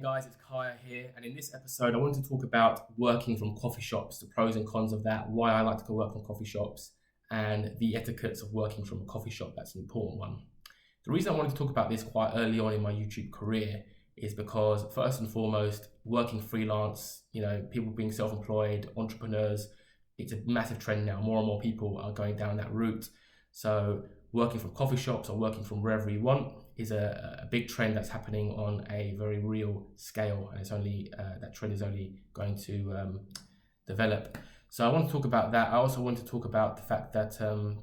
guys, it's Kaya here, and in this episode, I want to talk about working from coffee shops, the pros and cons of that, why I like to go work from coffee shops, and the etiquettes of working from a coffee shop. That's an important one. The reason I wanted to talk about this quite early on in my YouTube career is because, first and foremost, working freelance, people being self-employed, entrepreneurs, it's a massive trend now. More and more people are going down that route. So working from coffee shops or working from wherever you want is a big trend that's happening on a very real scale, and it's only that trend is only going to develop. So I want to talk about that. I also want to talk about the fact that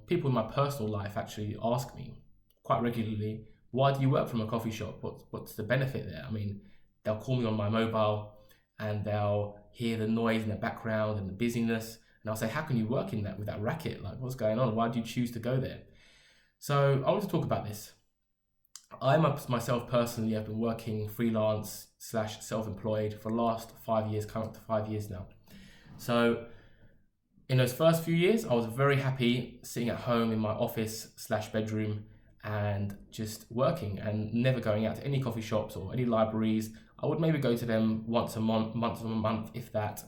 people in my personal life actually ask me quite regularly, why do you work from a coffee shop? What's the benefit there? I mean, they'll call me on my mobile and they'll hear the noise in the background and the busyness, and I'll say, how can you work in that with that racket? Like, what's going on? Why do you choose to go there? So I want to talk about this. I myself personally have been working freelance / self-employed for the last 5 years, coming up to 5 years now. So in those first few years, I was very happy sitting at home in my office / bedroom and just working and never going out to any coffee shops or any libraries. I would maybe go to them once a month, if that.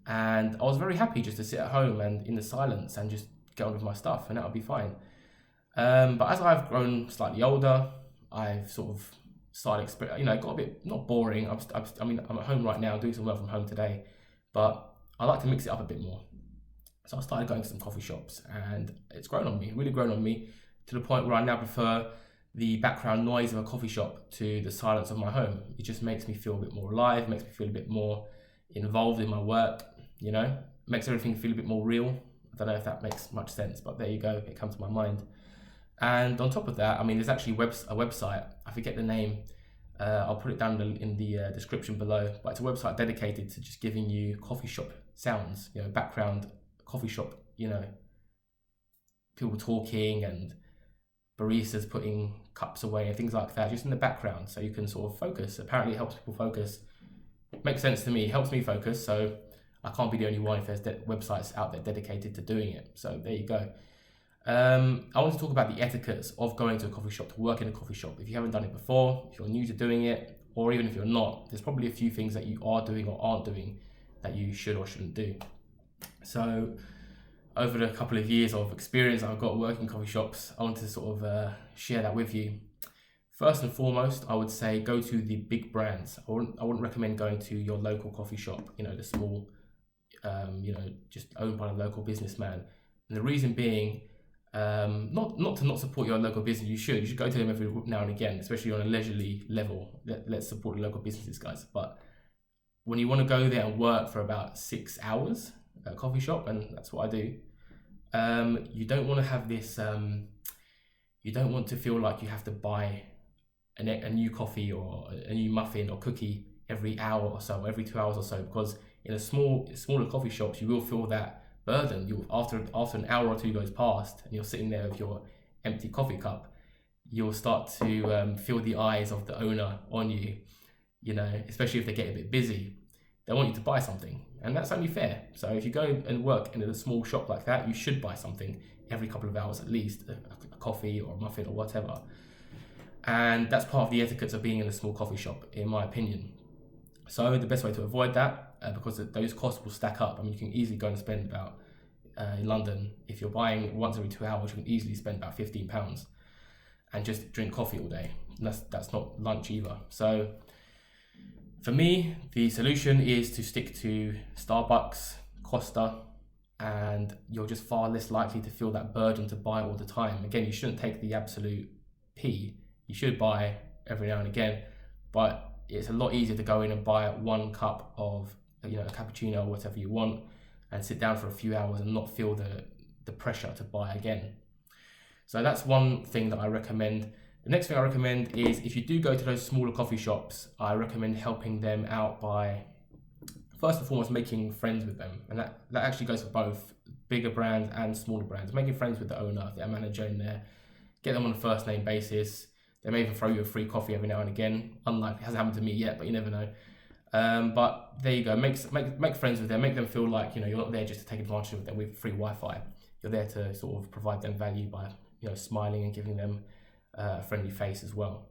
And I was very happy just to sit at home and in the silence and just get on with my stuff, and that would be fine. But as I've grown slightly older, I've sort of started, it got a bit, not boring. I'm at home right now, doing some work from home today, but I like to mix it up a bit more. So I started going to some coffee shops, and it's grown on me, really grown on me, to the point where I now prefer the background noise of a coffee shop to the silence of my home. It just makes me feel a bit more alive, makes me feel a bit more involved in my work, makes everything feel a bit more real. I don't know if that makes much sense, but there you go, it comes to my mind. And on top of that, there's actually a website, I forget the name, I'll put it down in the description below, but it's a website dedicated to just giving you coffee shop sounds, background coffee shop, people talking and baristas putting cups away and things like that, just in the background, so you can sort of focus. Apparently it helps people focus. Makes sense to me, it helps me focus, so I can't be the only one if there's websites out there dedicated to doing it. So there you go. I want to talk about the etiquettes of going to a coffee shop, to work in a coffee shop. If you haven't done it before, if you're new to doing it, or even if you're not, there's probably a few things that you are doing or aren't doing that you should or shouldn't do. So over the couple of years of experience I've got working in coffee shops, I want to sort of share that with you. First and foremost, I would say go to the big brands. I wouldn't recommend going to your local coffee shop, the small, just owned by a local businessman. And the reason being, not to not support your local business. You should go to them every now and again, especially on a leisurely level. Let's support the local businesses, guys. But when you want to go there and work for about 6 hours at a coffee shop, and that's what I do, you don't want to have this, you don't want to feel like you have to buy a new coffee or a new muffin or cookie every hour or so, every 2 hours or so, because in smaller coffee shops, you will feel that burden. After an hour or two goes past and you're sitting there with your empty coffee cup, you'll start to feel the eyes of the owner on you, especially if they get a bit busy. They want you to buy something, and that's only fair. So if you go and work in a small shop like that, you should buy something every couple of hours at least, a coffee or a muffin or whatever. And that's part of the etiquettes of being in a small coffee shop, in my opinion. So the best way to avoid that, because those costs will stack up. You can easily go and spend about, in London, if you're buying once every 2 hours, you can easily spend about £15 and just drink coffee all day. And that's not lunch either. So for me, the solution is to stick to Starbucks, Costa, and you're just far less likely to feel that burden to buy all the time. Again, you shouldn't take the absolute P. You should buy every now and again, but it's a lot easier to go in and buy 1 cup of, a cappuccino or whatever you want, and sit down for a few hours and not feel the pressure to buy again. So that's one thing that I recommend. The next thing I recommend is, if you do go to those smaller coffee shops, I recommend helping them out by, first and foremost, making friends with them. And that actually goes for both bigger brands and smaller brands. Making friends with the owner, their manager in there, get them on a first name basis. They may even throw you a free coffee every now and again. Unlikely, it hasn't happened to me yet, but you never know. But there you go, make friends with them, make them feel like, you're not there just to take advantage of them with free Wi-Fi. You're there to sort of provide them value by, smiling and giving them a friendly face as well.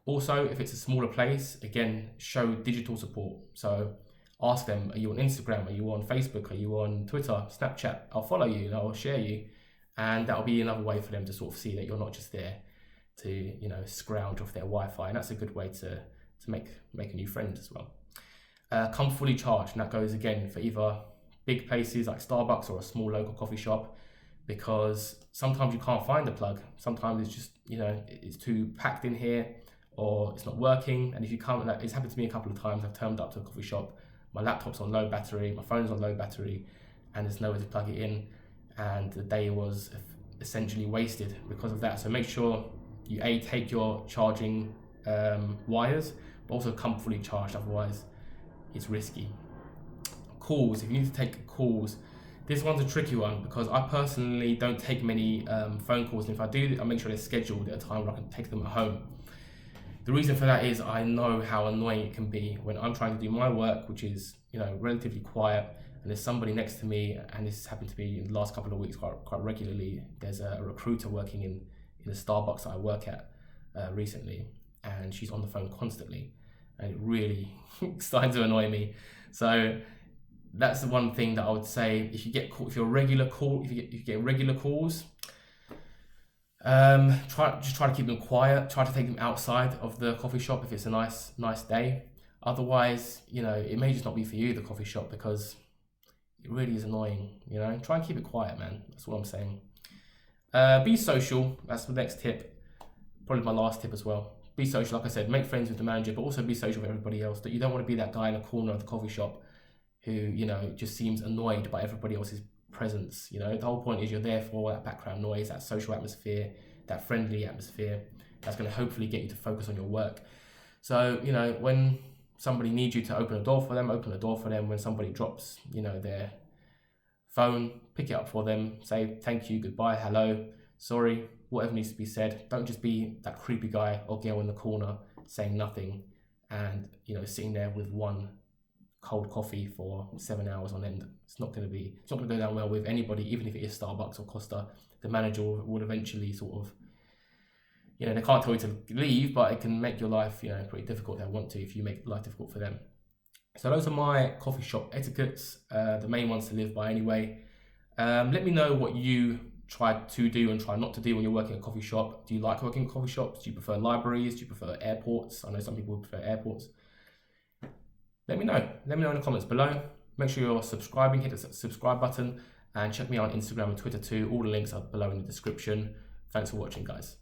Also, if it's a smaller place, again, show digital support. So ask them, are you on Instagram? Are you on Facebook? Are you on Twitter, Snapchat? I'll follow you and I'll share you. And that'll be another way for them to sort of see that you're not just there to, you know, scrounge off their Wi-Fi. And that's a good way to make a new friend as well. Come fully charged, and that goes again for either big places like Starbucks or a small local coffee shop, because sometimes you can't find the plug. Sometimes it's just, you know, it's too packed in here, or it's not working. And if you can't, it's happened to me a couple of times. I've turned up to a coffee shop, my laptop's on low battery, my phone's on low battery, and there's nowhere to plug it in, and the day was essentially wasted because of that. So make sure you take your charging wires, but also come fully charged, otherwise it's risky. Calls, if you need to take calls, this one's a tricky one because I personally don't take many phone calls, and if I do, I make sure they're scheduled at a time where I can take them at home. The reason for that is I know how annoying it can be when I'm trying to do my work, which is, you know, relatively quiet, and there's somebody next to me, and this has happened to me in the last couple of weeks quite regularly. There's a recruiter working in a Starbucks that I work at recently, and she's on the phone constantly, and it really starting to annoy me. So that's the one thing that I would say. If you get regular calls, try to keep them quiet. Try to take them outside of the coffee shop if it's a nice day. Otherwise, you know, it may just not be for you, the coffee shop, because it really is annoying. You know, try and keep it quiet, man. That's what I'm saying. Be social. That's the next tip. Probably my last tip as well. Be social. Like I said, make friends with the manager, but also be social with everybody else. That you don't want to be that guy in the corner of the coffee shop who, you know, just seems annoyed by everybody else's presence. You know, the whole point is you're there for that background noise, that social atmosphere, that friendly atmosphere. That's going to hopefully get you to focus on your work. So, you know, when somebody needs you to open the door for them, open the door for them. When somebody drops, you know, their phone, pick it up for them. Say thank you, goodbye, hello, sorry, whatever needs to be said. Don't just be that creepy guy or girl in the corner saying nothing and, you know, sitting there with one cold coffee for 7 hours on end. It's not going to go down well with anybody, even if it is Starbucks or Costa. The manager would eventually sort of, you know, they can't tell you to leave, but it can make your life, you know, pretty difficult. They want to, if you make life difficult for them. So those are my coffee shop etiquettes, the main ones to live by anyway. Let me know what you try to do and try not to do when you're working at a coffee shop. Do you like working at coffee shops? Do you prefer libraries? Do you prefer airports? I know some people prefer airports. Let me know. Let me know in the comments below. Make sure you're subscribing, hit the subscribe button, and check me out on Instagram and Twitter too. All the links are below in the description. Thanks for watching, guys.